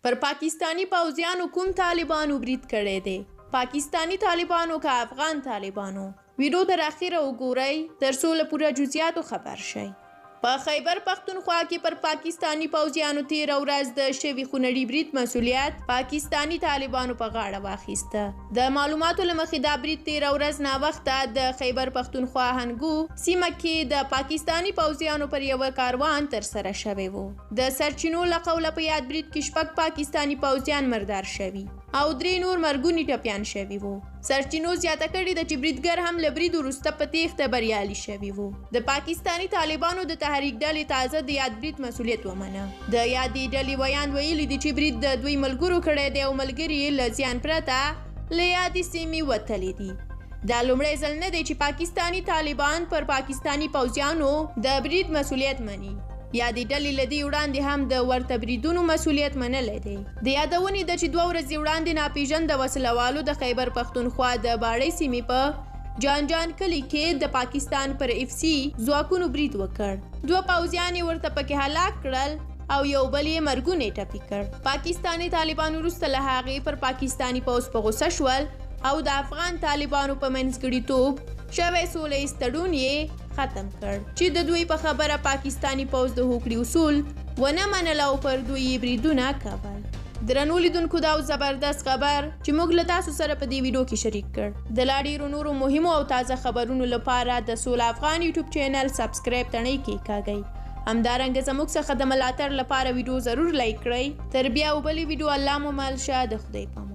پر پاکستانی پوځیانو کوم طالبانو برید کړی دی؟ پاکستانی طالبانو که افغان طالبانو؟ ویډیو تر اخره وګورئ ترڅو له پوره جزئیاتو خبر شئ. په خیبر پختونخوا کې پر پاکستانی پوځیانو تېره ورځ د شوي خونړي برید مسؤلیت پاکستانی طالبانو په غاړه واخیسته. د معلوماتو له مخې دا برید تېره ورځ ناوخته د خیبر پختونخوا هنګو سیمه کې د پاکستانی پوځیانو پر یوه کاروان ترسره شوی و. د سرچینو له قوله په یاد برید کې 6 پاکستانی پوځیان مردار شوي او 3 نور مرګوني ټپیان شوي وو. سرچینو زیاته کړې ده چې بریدګر هم له برید وروسته په تېښته بریالي شوي وو. د پاکستانی طالبانو د تحریک ډلې تازه د یاد برید مسؤلیت ومنه. د یادې ډلې ویان ویلي دي چې برید د دوی ملګرو کړی دی او ملګري یې له زیان پرته له یادې سیمې وتلي دي. دا لومړی ځل نه دی چې پاکستانی طالبان پر پاکستانی پوځیانو د برید مسؤلیت مني. یادې ډلې له دې وړاندې هم د ورته بریدونو مسؤلیت منلی دی. د یادونې ده چې 2 ورځې وړاندې ناپېژانده وسلوالو د خیبر پختونخوا د باړۍ سیمې په جان کلي کې د پاکستان پر FC ځواکونو برید وکړ. 2 پوځیان یې ورته پکې هلاک کړل او یو بل یې مرګونی ټپي کړ. پاکستانی طالبان وروسته له هغې پر پاکستانی پوځ په غوسه شول او د افغان طالبانو په منځګړیتوب شوی سوله ایز تړون یې ختم کړ چې د دوی په خبره پاکستانی پوځ د هوکړې اصول ونه منل او پر دوی یې بریدونه کول. درنو لیدونکو دا زبردست خبر چې موږ له تاسو سره په دې ویډیو کې شریک کړ. د لا ډېرو نورو مهمو او تازه خبرونو لپاره د سوله افغان یوټیوب چینل سبسکرایب تڼۍ کېکاږئ. همدارنګه زموږ څخه د ملاتړ لپاره ویډیو ضرور لایک کړئ. تر بیا بلې ویډیو الله مو مل شه. د خدای په امان.